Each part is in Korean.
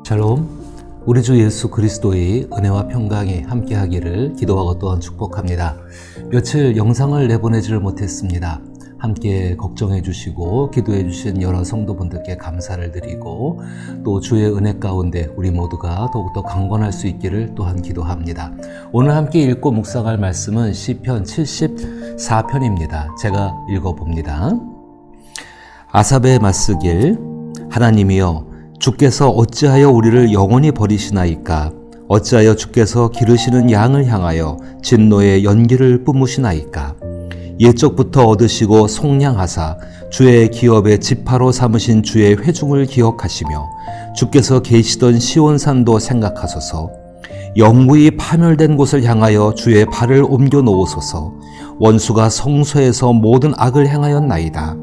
샬롬, 우리 주 예수 그리스도의 은혜와 평강이 함께하기를 기도하고 또한 축복합니다. 며칠 영상을 내보내지를 못했습니다. 함께 걱정해 주시고 기도해 주신 여러 성도분들께 감사를 드리고 또 주의 은혜 가운데 우리 모두가 더욱더 강건할 수 있기를 또한 기도합니다. 오늘 함께 읽고 묵상할 말씀은 시편 74편입니다. 제가 읽어봅니다. 아삽의 맞쓰길. 하나님이여, 주께서 어찌하여 우리를 영원히 버리시나이까? 어찌하여 주께서 기르시는 양을 향하여 진노의 연기를 뿜으시나이까? 옛적부터 얻으시고 속량하사 주의 기업의 지파로 삼으신 주의 회중을 기억하시며 주께서 계시던 시온산도 생각하소서. 영구히 파멸된 곳을 향하여 주의 발을 옮겨 놓으소서. 원수가 성소에서 모든 악을 행하였나이다.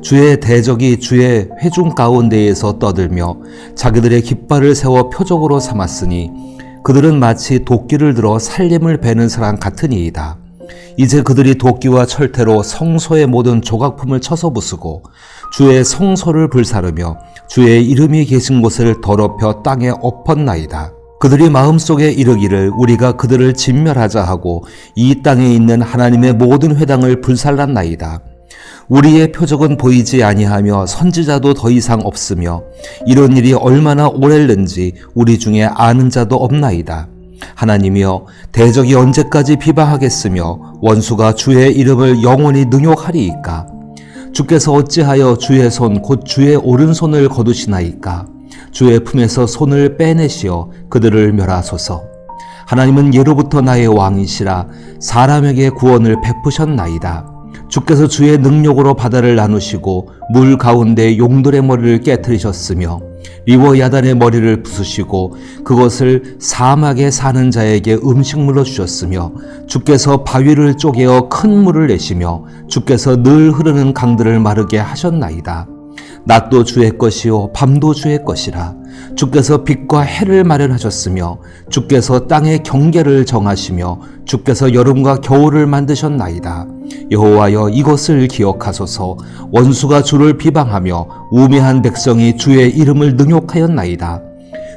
주의 대적이 주의 회중 가운데에서 떠들며 자기들의 깃발을 세워 표적으로 삼았으니 그들은 마치 도끼를 들어 살림을 베는 사람 같으니이다. 이제 그들이 도끼와 철퇴로 성소의 모든 조각품을 쳐서 부수고 주의 성소를 불사르며 주의 이름이 계신 곳을 더럽혀 땅에 엎었나이다. 그들이 마음속에 이르기를 우리가 그들을 진멸하자 하고 이 땅에 있는 하나님의 모든 회당을 불살랐나이다. 우리의 표적은 보이지 아니하며 선지자도 더 이상 없으며 이런 일이 얼마나 오랬는지 우리 중에 아는 자도 없나이다. 하나님이여, 대적이 언제까지 비방하겠으며 원수가 주의 이름을 영원히 능욕하리이까? 주께서 어찌하여 주의 손 곧 주의 오른손을 거두시나이까? 주의 품에서 손을 빼내시어 그들을 멸하소서. 하나님은 예로부터 나의 왕이시라 사람에게 구원을 베푸셨나이다. 주께서 주의 능력으로 바다를 나누시고 물 가운데 용들의 머리를 깨트리셨으며 리버 야단의 머리를 부수시고 그것을 사막에 사는 자에게 음식물로 주셨으며 주께서 바위를 쪼개어 큰 물을 내시며 주께서 늘 흐르는 강들을 마르게 하셨나이다. 낮도 주의 것이요 밤도 주의 것이라. 주께서 빛과 해를 마련하셨으며 주께서 땅의 경계를 정하시며 주께서 여름과 겨울을 만드셨나이다. 여호와여, 이것을 기억하소서. 원수가 주를 비방하며 우매한 백성이 주의 이름을 능욕하였나이다.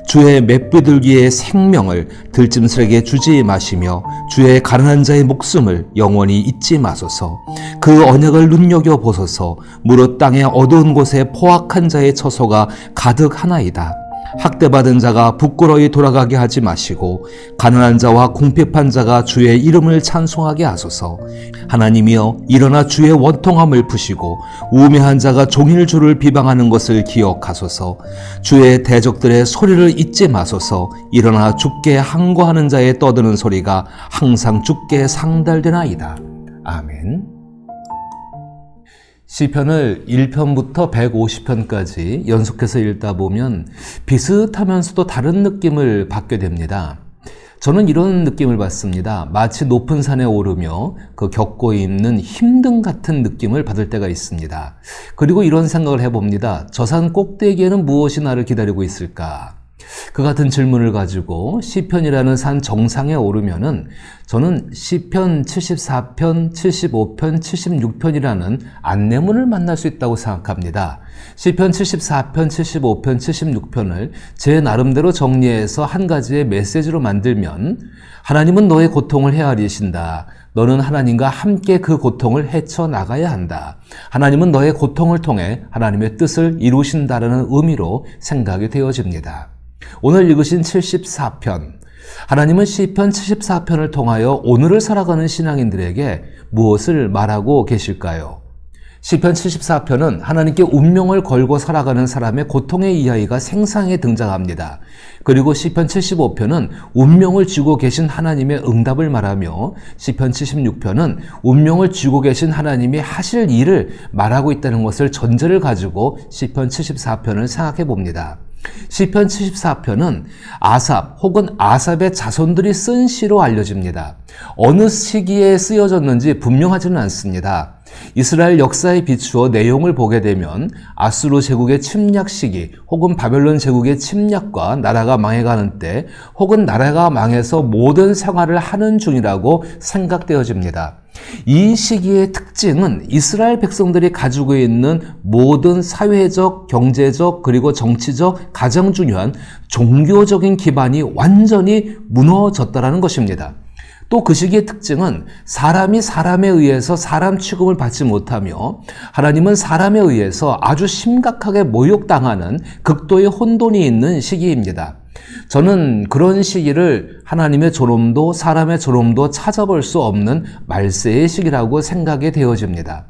주의 맷비둘기의 생명을 들짐승에게 주지 마시며 주의 가난한 자의 목숨을 영원히 잊지 마소서. 그 언약을 눈여겨보소서. 무릇 땅의 어두운 곳에 포악한 자의 처소가 가득하나이다. 학대받은 자가 부끄러이 돌아가게 하지 마시고 가난한 자와 궁핍한 자가 주의 이름을 찬송하게 하소서. 하나님이여, 일어나 주의 원통함을 푸시고 우매한 자가 종일 주를 비방하는 것을 기억하소서. 주의 대적들의 소리를 잊지 마소서. 일어나 주께 항거하는 자의 떠드는 소리가 항상 주께 상달되나이다. 아멘. 시편을 1편부터 150편까지 연속해서 읽다 보면 비슷하면서도 다른 느낌을 받게 됩니다. 저는 이런 느낌을 받습니다. 마치 높은 산에 오르며 그 겪고 있는 힘든 같은 느낌을 받을 때가 있습니다. 그리고 이런 생각을 해봅니다. 저 산 꼭대기에는 무엇이 나를 기다리고 있을까? 그 같은 질문을 가지고 시편이라는 산 정상에 오르면은 저는 시편 74편, 75편, 76편이라는 안내문을 만날 수 있다고 생각합니다. 시편 74편, 75편, 76편을 제 나름대로 정리해서 한 가지의 메시지로 만들면 하나님은 너의 고통을 헤아리신다. 너는 하나님과 함께 그 고통을 헤쳐나가야 한다. 하나님은 너의 고통을 통해 하나님의 뜻을 이루신다라는 의미로 생각이 되어집니다. 오늘 읽으신 74편, 하나님은 시편 74편을 통하여 오늘을 살아가는 신앙인들에게 무엇을 말하고 계실까요? 시편 74편은 하나님께 운명을 걸고 살아가는 사람의 고통의 이야기가 생생하게 등장합니다. 그리고 시편 75편은 운명을 쥐고 계신 하나님의 응답을 말하며 시편 76편은 운명을 쥐고 계신 하나님이 하실 일을 말하고 있다는 것을 전제를 가지고 시편 74편을 생각해 봅니다. 시편 74편은 아삽 혹은 아삽의 자손들이 쓴 시로 알려집니다. 어느 시기에 쓰여졌는지 분명하지는 않습니다. 이스라엘 역사에 비추어 내용을 보게 되면 아수르 제국의 침략 시기 혹은 바벨론 제국의 침략과 나라가 망해가는 때 혹은 나라가 망해서 모든 생활을 하는 중이라고 생각되어집니다. 이 시기의 특징은 이스라엘 백성들이 가지고 있는 모든 사회적, 경제적, 그리고 정치적, 가장 중요한 종교적인 기반이 완전히 무너졌다는 것입니다. 또 그 시기의 특징은 사람이 사람에 의해서 사람 취급을 받지 못하며 하나님은 사람에 의해서 아주 심각하게 모욕당하는 극도의 혼돈이 있는 시기입니다. 저는 그런 시기를 하나님의 존엄도 사람의 존엄도 찾아볼 수 없는 말세의 시기라고 생각이 되어집니다.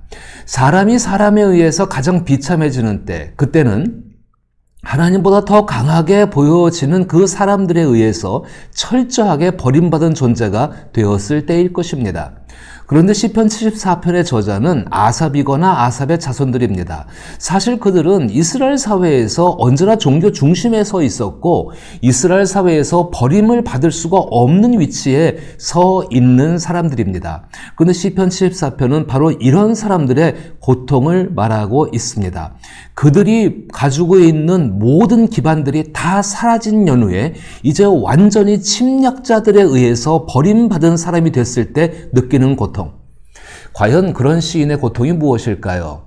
사람이 사람에 의해서 가장 비참해지는 때, 그때는 하나님보다 더 강하게 보여지는 그 사람들에 의해서 철저하게 버림받은 존재가 되었을 때일 것입니다. 그런데 시편 74편의 저자는 아삽이거나 아삽의 자손들입니다. 사실 그들은 이스라엘 사회에서 언제나 종교 중심에 서 있었고 이스라엘 사회에서 버림을 받을 수가 없는 위치에 서 있는 사람들입니다. 그런데 시편 74편은 바로 이런 사람들의 고통을 말하고 있습니다. 그들이 가지고 있는 모든 기반들이 다 사라진 연후에 이제 완전히 침략자들에 의해서 버림받은 사람이 됐을 때 느끼는 고통. 과연 그런 시인의 고통이 무엇일까요?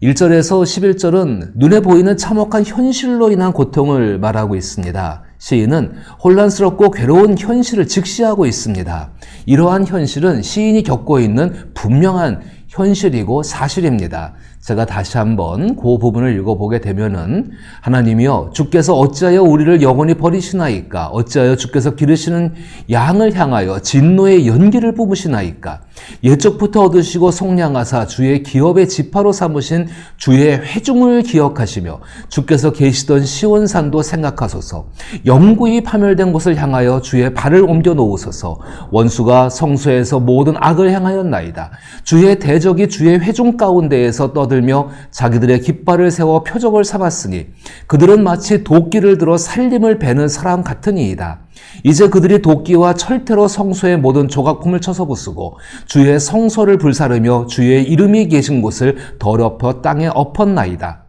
1절에서 11절은 눈에 보이는 참혹한 현실로 인한 고통을 말하고 있습니다. 시인은 혼란스럽고 괴로운 현실을 직시하고 있습니다. 이러한 현실은 시인이 겪고 있는 분명한 현실이고 사실입니다. 제가 다시 한번 그 부분을 읽어보게 되면은 하나님이여 주께서 어찌하여 우리를 영원히 버리시나이까? 어찌하여 주께서 기르시는 양을 향하여 진노의 연기를 뿜으시나이까? 옛적부터 얻으시고 속량하사 주의 기업의 지파로 삼으신 주의 회중을 기억하시며 주께서 계시던 시온산도 생각하소서. 영구히 파멸된 곳을 향하여 주의 발을 옮겨 놓으소서. 원수가 성소에서 모든 악을 행하였나이다. 주의 대적이 주의 회중 가운데에서 떠들며 자기들의 깃발을 세워 표적을 삼았으니 그들은 마치 도끼를 들어 살림을 베는 사람 같으니이다. 이제 그들이 도끼와 철퇴로 성소의 모든 조각품을 쳐서 부수고 주의 성소를 불사르며 주의 이름이 계신 곳을 더럽혀 땅에 엎었나이다.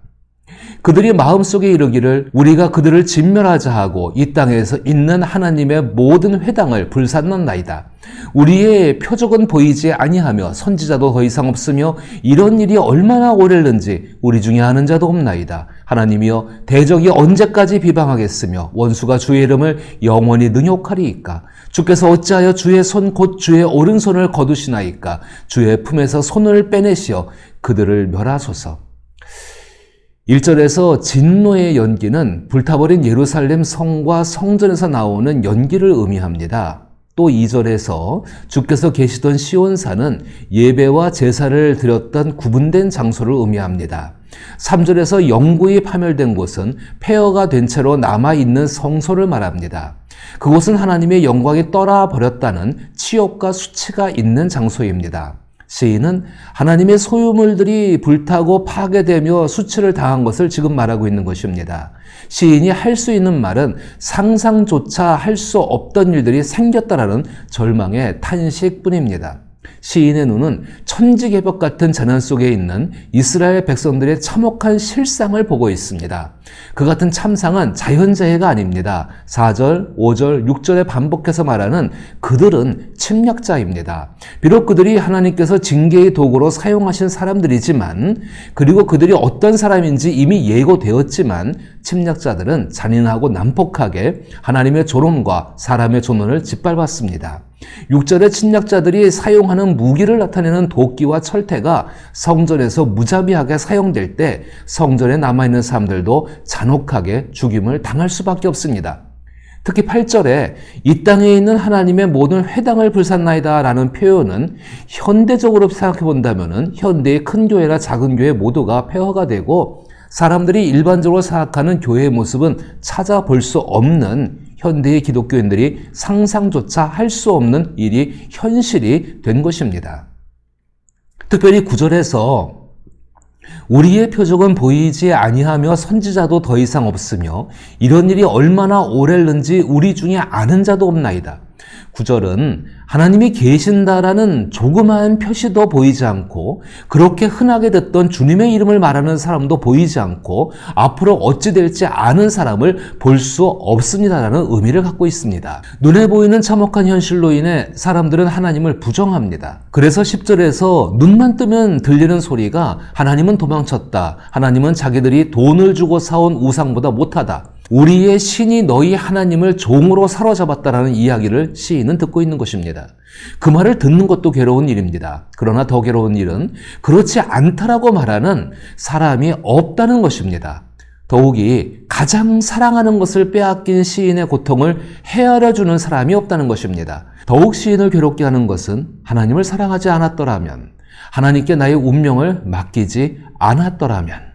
그들이 마음속에 이르기를 우리가 그들을 진멸하자 하고 이 땅에서 있는 하나님의 모든 회당을 불살랐나이다. 우리의 표적은 보이지 아니하며 선지자도 더 이상 없으며 이런 일이 얼마나 오래는지 우리 중에 아는 자도 없나이다. 하나님이여 대적이 언제까지 비방하겠으며 원수가 주의 이름을 영원히 능욕하리이까? 주께서 어찌하여 주의 손 곧 주의 오른손을 거두시나이까? 주의 품에서 손을 빼내시어 그들을 멸하소서. 1절에서 진노의 연기는 불타버린 예루살렘 성과 성전에서 나오는 연기를 의미합니다. 또 2절에서 주께서 계시던 시온산은 예배와 제사를 드렸던 구분된 장소를 의미합니다. 3절에서 영구히 파멸된 곳은 폐허가 된 채로 남아있는 성소를 말합니다. 그곳은 하나님의 영광이 떠나버렸다는 치욕과 수치가 있는 장소입니다. 시인은 하나님의 소유물들이 불타고 파괴되며 수치를 당한 것을 지금 말하고 있는 것입니다. 시인이 할 수 있는 말은 상상조차 할 수 없던 일들이 생겼다라는 절망의 탄식뿐입니다. 시인의 눈은 천지개벽 같은 재난 속에 있는 이스라엘 백성들의 참혹한 실상을 보고 있습니다. 그 같은 참상은 자연재해가 아닙니다. 4절, 5절, 6절에 반복해서 말하는 그들은 침략자입니다. 비록 그들이 하나님께서 징계의 도구로 사용하신 사람들이지만 그리고 그들이 어떤 사람인지 이미 예고되었지만 침략자들은 잔인하고 난폭하게 하나님의 존엄과 사람의 존엄을 짓밟았습니다. 6절에 침략자들이 사용하는 무기를 나타내는 도끼와 철퇴가 성전에서 무자비하게 사용될 때 성전에 남아있는 사람들도 잔혹하게 죽임을 당할 수밖에 없습니다. 특히 8절에 이 땅에 있는 하나님의 모든 회당을 불샀나이다 라는 표현은 현대적으로 생각해 본다면 현대의 큰 교회나 작은 교회 모두가 폐허가 되고 사람들이 일반적으로 생각하는 교회의 모습은 찾아볼 수 없는 현대의 기독교인들이 상상조차 할 수 없는 일이 현실이 된 것입니다. 특별히 9절에서 우리의 표적은 보이지 아니하며 선지자도 더 이상 없으며 이런 일이 얼마나 오래는지 우리 중에 아는 자도 없나이다. 9절은 하나님이 계신다라는 조그마한 표시도 보이지 않고 그렇게 흔하게 듣던 주님의 이름을 말하는 사람도 보이지 않고 앞으로 어찌 될지 아는 사람을 볼 수 없습니다라는 의미를 갖고 있습니다. 눈에 보이는 참혹한 현실로 인해 사람들은 하나님을 부정합니다. 그래서 10절에서 눈만 뜨면 들리는 소리가 하나님은 도망쳤다. 하나님은 자기들이 돈을 주고 사온 우상보다 못하다. 우리의 신이 너희 하나님을 종으로 사로잡았다라는 이야기를 시인은 듣고 있는 것입니다. 그 말을 듣는 것도 괴로운 일입니다. 그러나 더 괴로운 일은 그렇지 않다라고 말하는 사람이 없다는 것입니다. 더욱이 가장 사랑하는 것을 빼앗긴 시인의 고통을 헤아려주는 사람이 없다는 것입니다. 더욱 시인을 괴롭게 하는 것은 하나님을 사랑하지 않았더라면, 하나님께 나의 운명을 맡기지 않았더라면,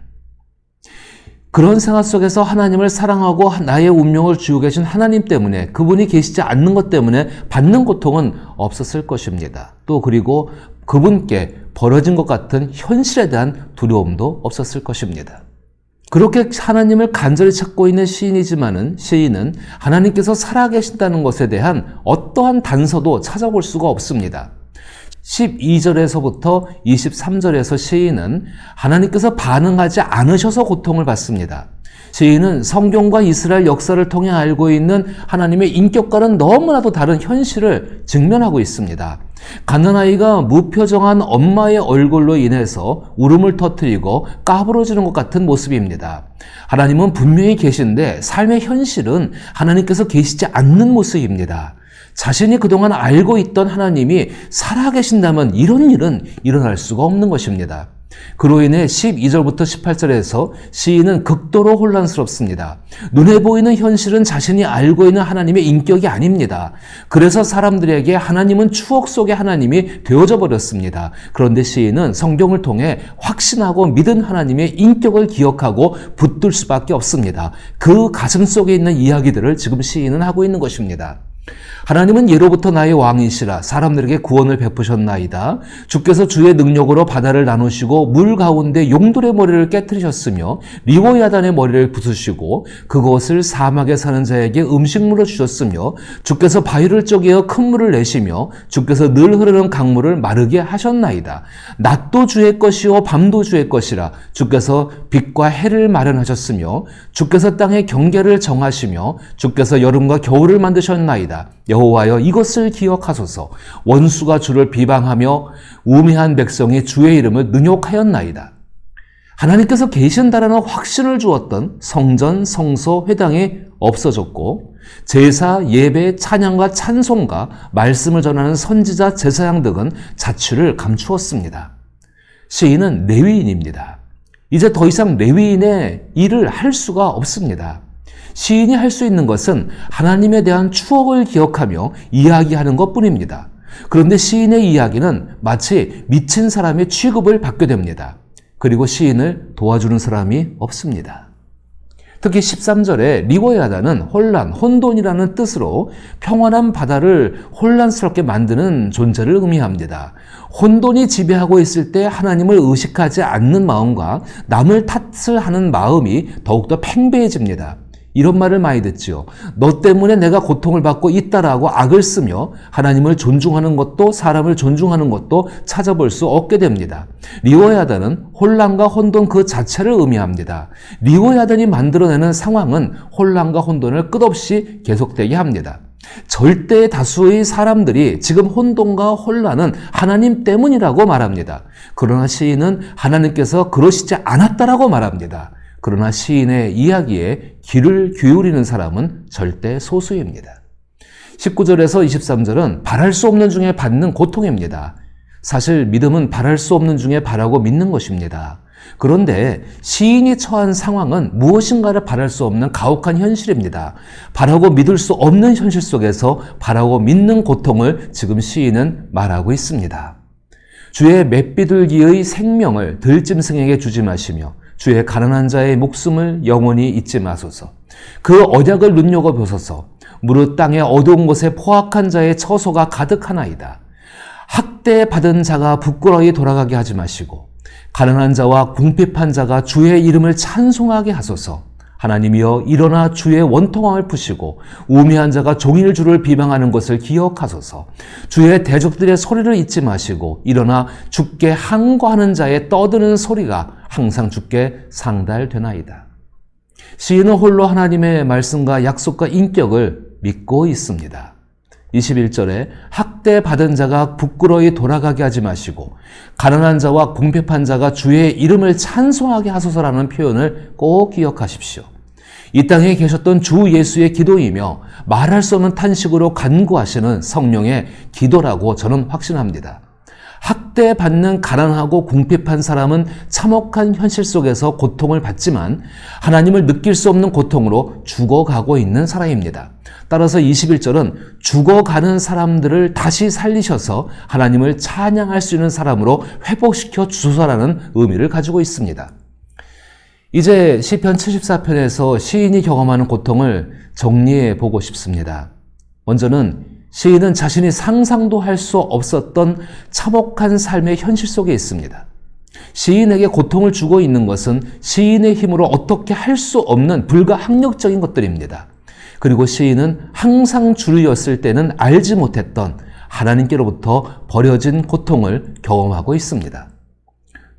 그런 생활 속에서 하나님을 사랑하고 나의 운명을 쥐고 계신 하나님 때문에, 그분이 계시지 않는 것 때문에 받는 고통은 없었을 것입니다. 또 그리고 그분께 벌어진 것 같은 현실에 대한 두려움도 없었을 것입니다. 그렇게 하나님을 간절히 찾고 있는 시인이지만은 시인은 하나님께서 살아계신다는 것에 대한 어떠한 단서도 찾아볼 수가 없습니다. 12절에서부터 23절에서 시인은 하나님께서 반응하지 않으셔서 고통을 받습니다. 시인은 성경과 이스라엘 역사를 통해 알고 있는 하나님의 인격과는 너무나도 다른 현실을 직면하고 있습니다. 갓난아이가 무표정한 엄마의 얼굴로 인해서 울음을 터뜨리고 까부러지는 것 같은 모습입니다. 하나님은 분명히 계신데 삶의 현실은 하나님께서 계시지 않는 모습입니다. 자신이 그동안 알고 있던 하나님이 살아계신다면 이런 일은 일어날 수가 없는 것입니다. 그로 인해 12절부터 18절에서 시인은 극도로 혼란스럽습니다. 눈에 보이는 현실은 자신이 알고 있는 하나님의 인격이 아닙니다. 그래서 사람들에게 하나님은 추억 속의 하나님이 되어져 버렸습니다. 그런데 시인은 성경을 통해 확신하고 믿은 하나님의 인격을 기억하고 붙들 수밖에 없습니다. 그 가슴 속에 있는 이야기들을 지금 시인은 하고 있는 것입니다. 하나님은 예로부터 나의 왕이시라 사람들에게 구원을 베푸셨나이다. 주께서 주의 능력으로 바다를 나누시고 물 가운데 용돌의 머리를 깨뜨리셨으며 리워야단의 머리를 부수시고 그것을 사막에 사는 자에게 음식물을 주셨으며 주께서 바위를 쪼개어 큰 물을 내시며 주께서 늘 흐르는 강물을 마르게 하셨나이다. 낮도 주의 것이요 밤도 주의 것이라 주께서 빛과 해를 마련하셨으며 주께서 땅의 경계를 정하시며 주께서 여름과 겨울을 만드셨나이다. 여호와여 이것을 기억하소서. 원수가 주를 비방하며 우매한 백성이 주의 이름을 능욕하였나이다. 하나님께서 계신다라는 확신을 주었던 성전, 성소, 회당이 없어졌고 제사, 예배, 찬양과 찬송가, 말씀을 전하는 선지자, 제사장 등은 자취를 감추었습니다. 시인은 레위인입니다. 이제 더 이상 레위인의 일을 할 수가 없습니다. 시인이 할 수 있는 것은 하나님에 대한 추억을 기억하며 이야기하는 것뿐입니다. 그런데 시인의 이야기는 마치 미친 사람의 취급을 받게 됩니다. 그리고 시인을 도와주는 사람이 없습니다. 특히 13절에 리워야단은 혼란, 혼돈이라는 뜻으로 평안한 바다를 혼란스럽게 만드는 존재를 의미합니다. 혼돈이 지배하고 있을 때 하나님을 의식하지 않는 마음과 남을 탓을 하는 마음이 더욱더 팽배해집니다. 이런 말을 많이 듣지요. 너 때문에 내가 고통을 받고 있다라고 악을 쓰며 하나님을 존중하는 것도 사람을 존중하는 것도 찾아볼 수 없게 됩니다. 리워야단은 혼란과 혼돈 그 자체를 의미합니다. 리워야단이 만들어내는 상황은 혼란과 혼돈을 끝없이 계속되게 합니다. 절대 다수의 사람들이 지금 혼돈과 혼란은 하나님 때문이라고 말합니다. 그러나 시인은 하나님께서 그러시지 않았다라고 말합니다. 그러나 시인의 이야기에 귀를 기울이는 사람은 절대 소수입니다. 19절에서 23절은 바랄 수 없는 중에 받는 고통입니다. 사실 믿음은 바랄 수 없는 중에 바라고 믿는 것입니다. 그런데 시인이 처한 상황은 무엇인가를 바랄 수 없는 가혹한 현실입니다. 바라고 믿을 수 없는 현실 속에서 바라고 믿는 고통을 지금 시인은 말하고 있습니다. 주의 맷비둘기의 생명을 들짐승에게 주지 마시며 주의 가난한 자의 목숨을 영원히 잊지 마소서. 그 언약을 눈여겨보소서. 무릇 땅의 어두운 곳에 포악한 자의 처소가 가득하나이다. 학대받은 자가 부끄러이 돌아가게 하지 마시고 가난한 자와 궁핍한 자가 주의 이름을 찬송하게 하소서. 하나님이여 일어나 주의 원통함을 푸시고 우매한 자가 종일 주를 비방하는 것을 기억하소서. 주의 대적들의 소리를 잊지 마시고 일어나 주께 항거하는 자의 떠드는 소리가 항상 주께 상달되나이다. 시인은 홀로 하나님의 말씀과 약속과 인격을 믿고 있습니다. 21절에 학대받은 자가 부끄러이 돌아가게 하지 마시고 가난한 자와 궁핍한 자가 주의 이름을 찬송하게 하소서라는 표현을 꼭 기억하십시오. 이 땅에 계셨던 주 예수의 기도이며 말할 수 없는 탄식으로 간구하시는 성령의 기도라고 저는 확신합니다. 학대받는 가난하고 궁핍한 사람은 참혹한 현실 속에서 고통을 받지만 하나님을 느낄 수 없는 고통으로 죽어가고 있는 사람입니다. 따라서 21절은 죽어가는 사람들을 다시 살리셔서 하나님을 찬양할 수 있는 사람으로 회복시켜 주소서라는 의미를 가지고 있습니다. 이제 시편 74편에서 시인이 경험하는 고통을 정리해 보고 싶습니다. 먼저는 시인은 자신이 상상도 할 수 없었던 참혹한 삶의 현실 속에 있습니다. 시인에게 고통을 주고 있는 것은 시인의 힘으로 어떻게 할 수 없는 불가항력적인 것들입니다. 그리고 시인은 항상 주였을 때는 알지 못했던 하나님께로부터 버려진 고통을 경험하고 있습니다.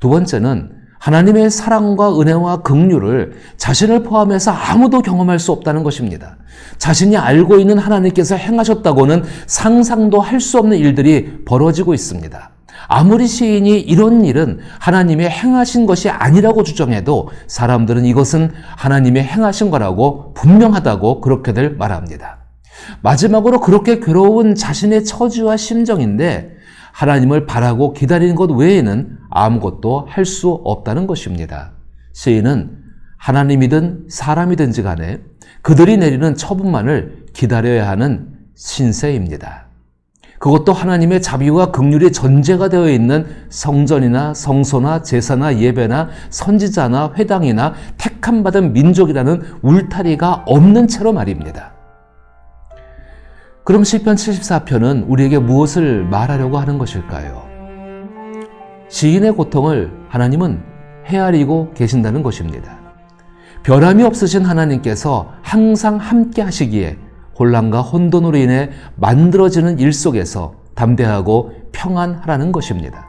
두 번째는 하나님의 사랑과 은혜와 긍휼을 자신을 포함해서 아무도 경험할 수 없다는 것입니다. 자신이 알고 있는 하나님께서 행하셨다고는 상상도 할 수 없는 일들이 벌어지고 있습니다. 아무리 시인이 이런 일은 하나님의 행하신 것이 아니라고 주장해도 사람들은 이것은 하나님의 행하신 거라고 분명하다고 그렇게들 말합니다. 마지막으로 그렇게 괴로운 자신의 처지와 심정인데 하나님을 바라고 기다리는 것 외에는 아무것도 할 수 없다는 것입니다. 시인은 하나님이든 사람이든지 간에 그들이 내리는 처분만을 기다려야 하는 신세입니다. 그것도 하나님의 자비와 긍휼이 전제가 되어 있는 성전이나 성소나 제사나 예배나 선지자나 회당이나 택함받은 민족이라는 울타리가 없는 채로 말입니다. 그럼 시편 74편은 우리에게 무엇을 말하려고 하는 것일까요? 시인의 고통을 하나님은 헤아리고 계신다는 것입니다. 변함이 없으신 하나님께서 항상 함께 하시기에 혼란과 혼돈으로 인해 만들어지는 일 속에서 담대하고 평안하라는 것입니다.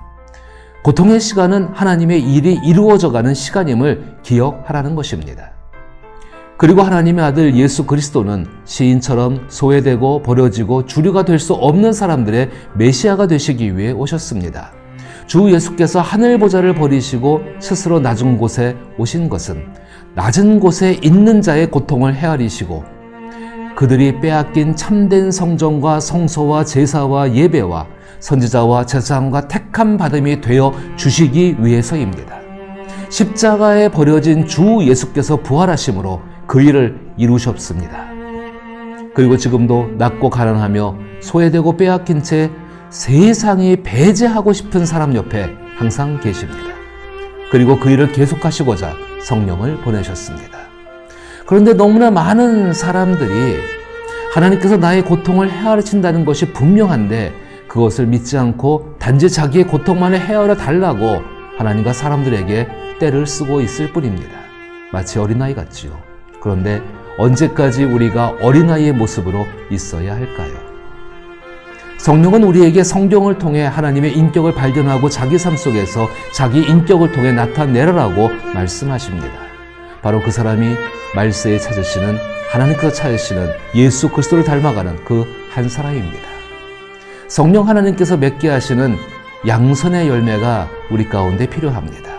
고통의 시간은 하나님의 일이 이루어져가는 시간임을 기억하라는 것입니다. 그리고 하나님의 아들 예수 그리스도는 시인처럼 소외되고 버려지고 주류가 될 수 없는 사람들의 메시아가 되시기 위해 오셨습니다. 주 예수께서 하늘 보좌를 버리시고 스스로 낮은 곳에 오신 것은 낮은 곳에 있는 자의 고통을 헤아리시고 그들이 빼앗긴 참된 성전과 성소와 제사와 예배와 선지자와 제사장과 택함 받음이 되어 주시기 위해서입니다. 십자가에 버려진 주 예수께서 부활하심으로 그 일을 이루셨습니다. 그리고 지금도 낮고 가난하며 소외되고 빼앗긴 채 세상이 배제하고 싶은 사람 옆에 항상 계십니다. 그리고 그 일을 계속하시고자 성령을 보내셨습니다. 그런데 너무나 많은 사람들이 하나님께서 나의 고통을 헤아리신다는 것이 분명한데 그것을 믿지 않고 단지 자기의 고통만을 헤아려 달라고 하나님과 사람들에게 떼를 쓰고 있을 뿐입니다. 마치 어린아이 같지요. 그런데 언제까지 우리가 어린아이의 모습으로 있어야 할까요? 성령은 우리에게 성경을 통해 하나님의 인격을 발견하고 자기 삶 속에서 자기 인격을 통해 나타내라라고 말씀하십니다. 바로 그 사람이 말세에 찾으시는 하나님께서 찾으시는 예수 그리스도를 닮아가는 그 한 사람입니다. 성령 하나님께서 맺게 하시는 양선의 열매가 우리 가운데 필요합니다.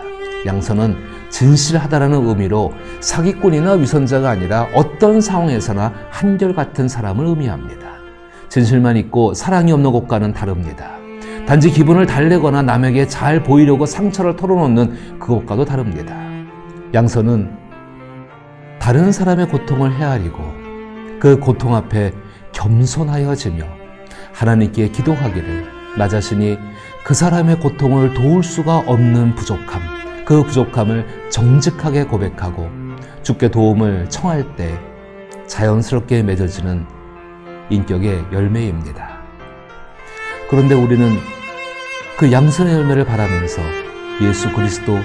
양선은 진실하다라는 의미로 사기꾼이나 위선자가 아니라 어떤 상황에서나 한결같은 사람을 의미합니다. 진실만 있고 사랑이 없는 것과는 다릅니다. 단지 기분을 달래거나 남에게 잘 보이려고 상처를 털어놓는 그것과도 다릅니다. 양선은 다른 사람의 고통을 헤아리고 그 고통 앞에 겸손하여지며 하나님께 기도하기를 나 자신이 그 사람의 고통을 도울 수가 없는 부족함, 그 부족함을 정직하게 고백하고 주께 도움을 청할 때 자연스럽게 맺어지는 인격의 열매입니다. 그런데 우리는 그 양선의 열매를 바라면서 예수 그리스도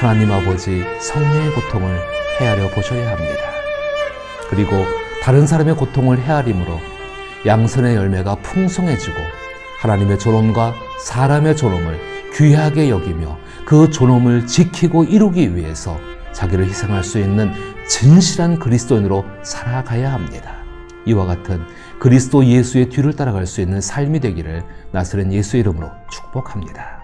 하나님 아버지 성령의 고통을 헤아려 보셔야 합니다. 그리고 다른 사람의 고통을 헤아림으로 양선의 열매가 풍성해지고 하나님의 존엄과 사람의 존엄을 귀하게 여기며 그 존엄을 지키고 이루기 위해서 자기를 희생할 수 있는 진실한 그리스도인으로 살아가야 합니다. 이와 같은 그리스도 예수의 뒤를 따라갈 수 있는 삶이 되기를 나사렛 예수 이름으로 축복합니다.